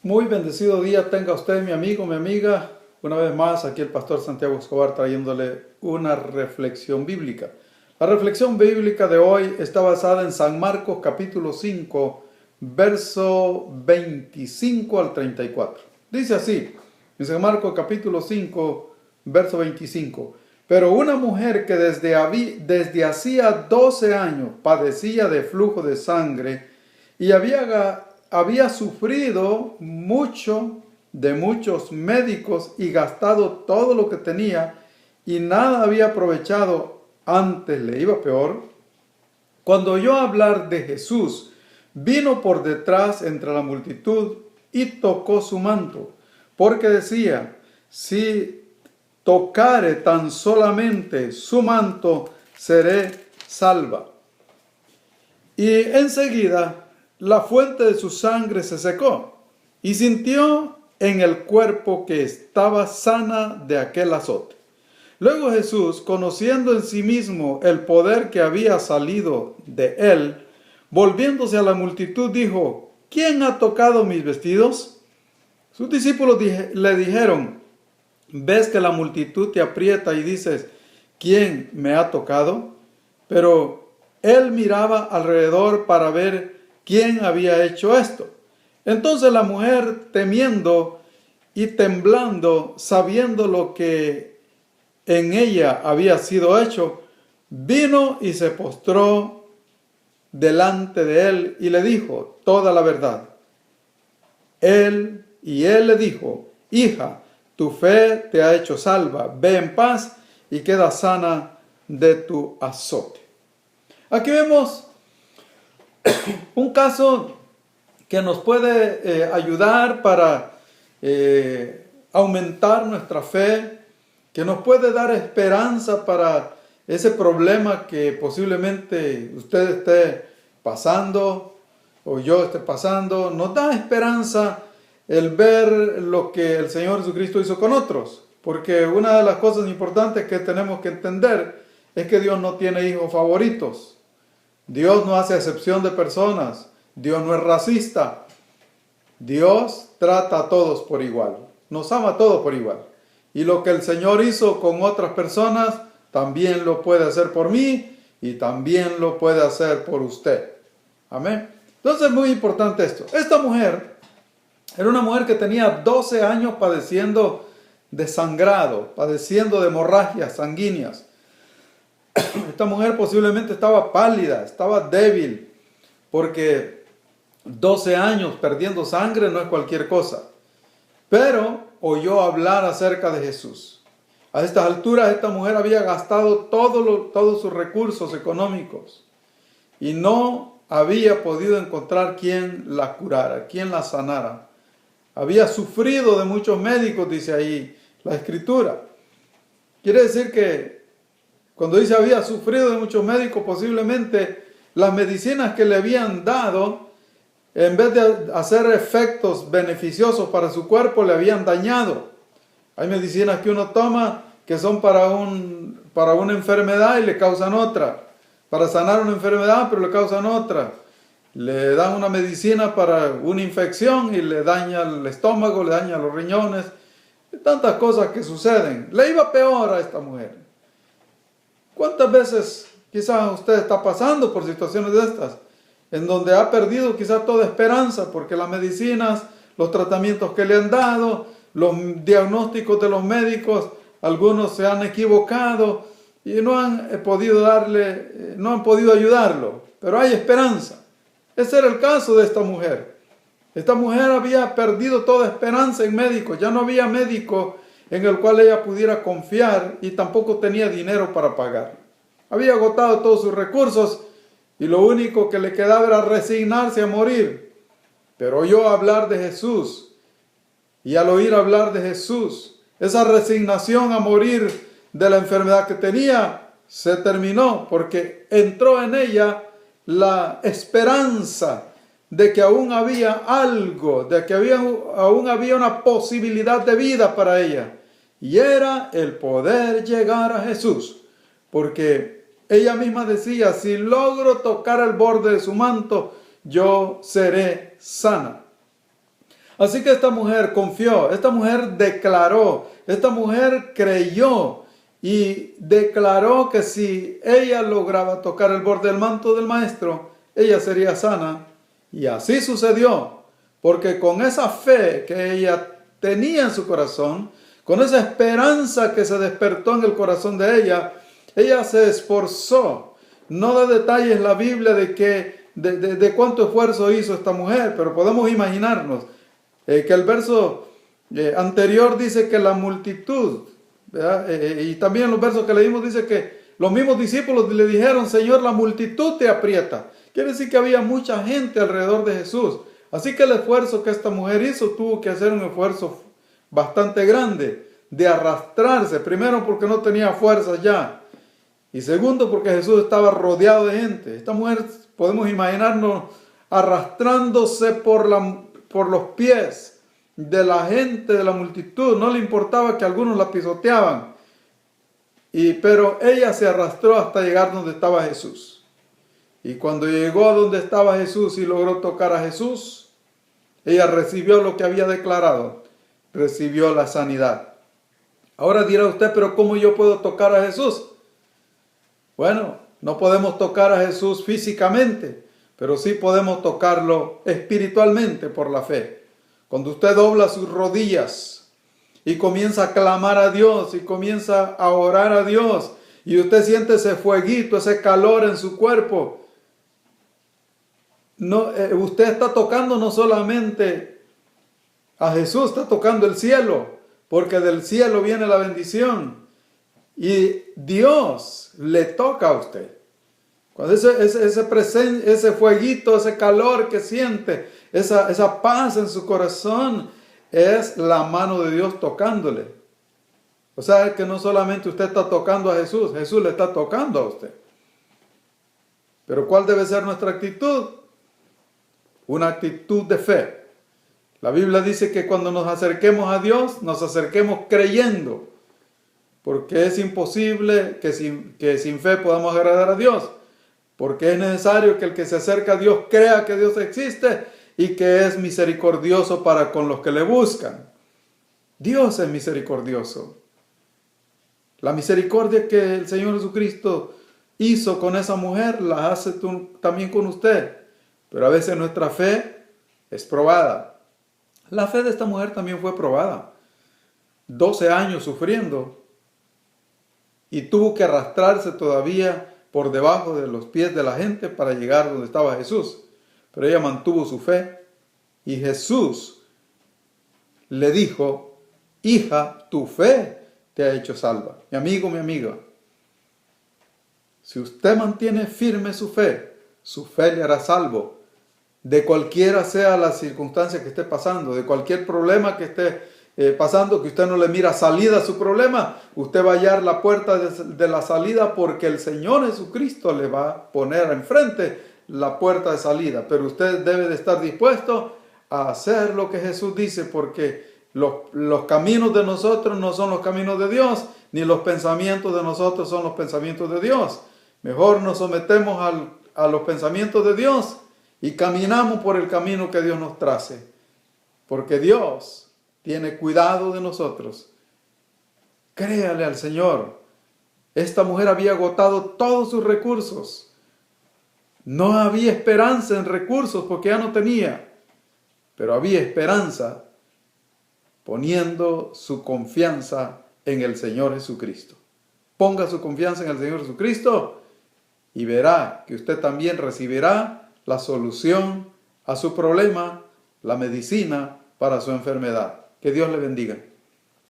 Muy bendecido día tenga usted, mi amigo, mi amiga. Una vez más, aquí el pastor Santiago Escobar trayéndole una reflexión bíblica. La reflexión bíblica de hoy está basada en San Marcos capítulo 5, verso 25 al 34. Dice así, en San Marcos capítulo 5, verso 25. Pero una mujer que desde hacía 12 años padecía de flujo de sangre y había sufrido mucho de muchos médicos y gastado todo lo que tenía y nada había aprovechado, antes le iba peor. Cuando oyó hablar de Jesús, vino por detrás entre la multitud y tocó su manto, porque decía, si tocare tan solamente su manto, seré salva. Y enseguida la fuente de su sangre se secó y sintió en el cuerpo que estaba sana de aquel azote. Luego Jesús, conociendo en sí mismo el poder que había salido de él, volviéndose a la multitud, dijo, ¿quién ha tocado mis vestidos? Sus discípulos le dijeron, ¿ves que la multitud te aprieta y dices, ¿quién me ha tocado? Pero él miraba alrededor para ver quién había hecho esto. Entonces la mujer, temiendo y temblando, sabiendo lo que en ella había sido hecho, vino y se postró delante de él y le dijo toda la verdad. Él le dijo, hija, tu fe te ha hecho salva, ve en paz y queda sana de tu azote. Aquí vemos un caso que nos puede ayudar para aumentar nuestra fe, que nos puede dar esperanza para ese problema que posiblemente usted esté pasando o yo esté pasando. Nos da esperanza el ver lo que el Señor Jesucristo hizo con otros, porque una de las cosas importantes que tenemos que entender es que Dios no tiene hijos favoritos. Dios no hace excepción de personas. Dios no es racista. Dios trata a todos por igual. Nos ama a todos por igual. Y lo que el Señor hizo con otras personas, también lo puede hacer por mí y también lo puede hacer por usted. Amén. Entonces es muy importante esto. Esta mujer era una mujer que tenía 12 años padeciendo de sangrado, padeciendo de hemorragias sanguíneas. Esta mujer posiblemente estaba pálida, estaba débil, porque 12 años perdiendo sangre no es cualquier cosa. Pero oyó hablar acerca de Jesús. A estas alturas esta mujer había gastado todos sus recursos económicos y no había podido encontrar quien la curara, quien la sanara. Había sufrido de muchos médicos, dice ahí la Escritura. Quiere decir que cuando dice había sufrido de muchos médicos, posiblemente las medicinas que le habían dado, en vez de hacer efectos beneficiosos para su cuerpo, le habían dañado. Hay medicinas que uno toma que son para una enfermedad y le causan otra. Para sanar una enfermedad, pero le causan otra. Le dan una medicina para una infección y le daña el estómago, le daña los riñones. Tantas cosas que suceden. Le iba peor a esta mujer. ¿Cuántas veces quizás usted está pasando por situaciones de estas, en donde ha perdido quizás toda esperanza porque las medicinas, los tratamientos que le han dado, los diagnósticos de los médicos, algunos se han equivocado y no han podido ayudarlo, pero hay esperanza? Ese era el caso de esta mujer. Esta mujer había perdido toda esperanza en médicos, ya no había médico en el cual ella pudiera confiar y tampoco tenía dinero para pagar. Había agotado todos sus recursos y lo único que le quedaba era resignarse a morir. Pero oyó hablar de Jesús y al oír hablar de Jesús, esa resignación a morir de la enfermedad que tenía se terminó porque entró en ella la esperanza de que aún había algo, de que aún había una posibilidad de vida para ella. Y era el poder llegar a Jesús. Porque ella misma decía, si logro tocar el borde de su manto, yo seré sana. Así que esta mujer confió, esta mujer declaró, esta mujer creyó y declaró que si ella lograba tocar el borde del manto del maestro, ella sería sana. Y así sucedió, porque con esa fe que ella tenía en su corazón, con esa esperanza que se despertó en el corazón de ella se esforzó. No da detalles la Biblia de cuánto esfuerzo hizo esta mujer, pero podemos imaginarnos que el verso anterior dice que la multitud, y también los versos que leímos dice que los mismos discípulos le dijeron, Señor, la multitud te aprieta. Quiere decir que había mucha gente alrededor de Jesús. Así que el esfuerzo que esta mujer hizo tuvo que hacer un esfuerzo bastante grande de arrastrarse. Primero porque no tenía fuerzas ya. Y segundo porque Jesús estaba rodeado de gente. Esta mujer podemos imaginarnos arrastrándose por los pies de la gente, de la multitud. No le importaba que algunos la pisoteaban. Pero ella se arrastró hasta llegar donde estaba Jesús. Y cuando llegó a donde estaba Jesús y logró tocar a Jesús, ella recibió lo que había declarado. Recibió la sanidad. Ahora dirá usted, pero ¿cómo yo puedo tocar a Jesús? Bueno, no podemos tocar a Jesús físicamente, pero sí podemos tocarlo espiritualmente por la fe. Cuando usted dobla sus rodillas y comienza a clamar a Dios y comienza a orar a Dios y usted siente ese fueguito, ese calor en su cuerpo, usted está tocando no solamente a Jesús, está tocando el cielo, porque del cielo viene la bendición y Dios le toca a usted. Cuando ese fueguito, ese calor que siente, esa paz en su corazón, es la mano de Dios tocándole. O sea, que no solamente usted está tocando a Jesús, Jesús le está tocando a usted. Pero ¿cuál debe ser nuestra actitud? Una actitud de fe. La Biblia dice que cuando nos acerquemos a Dios, nos acerquemos creyendo, porque es imposible que sin fe podamos agradar a Dios, porque es necesario que el que se acerca a Dios crea que Dios existe y que es misericordioso para con los que le buscan. Dios es misericordioso. La misericordia que el Señor Jesucristo hizo con esa mujer, la hace también con usted. Pero a veces nuestra fe es probada. La fe de esta mujer también fue probada. 12 años sufriendo. Y tuvo que arrastrarse todavía por debajo de los pies de la gente para llegar donde estaba Jesús. Pero ella mantuvo su fe. Y Jesús le dijo, hija, tu fe te ha hecho salva. Mi amigo, mi amiga, si usted mantiene firme su fe le hará salvo. De cualquiera sea la circunstancia que esté pasando, de cualquier problema que esté pasando, que usted no le mira salida a su problema, usted va a hallar la puerta de la salida porque el Señor Jesucristo le va a poner enfrente la puerta de salida. Pero usted debe de estar dispuesto a hacer lo que Jesús dice, porque los caminos de nosotros no son los caminos de Dios, ni los pensamientos de nosotros son los pensamientos de Dios. Mejor nos sometemos a los pensamientos de Dios y caminamos por el camino que Dios nos trace, porque Dios tiene cuidado de nosotros. Créale al Señor. Esta mujer había agotado todos sus recursos. No había esperanza en recursos porque ya no tenía, pero había esperanza poniendo su confianza en el Señor Jesucristo. Ponga su confianza en el Señor Jesucristo y verá que usted también recibirá la solución a su problema, la medicina para su enfermedad. Que Dios le bendiga.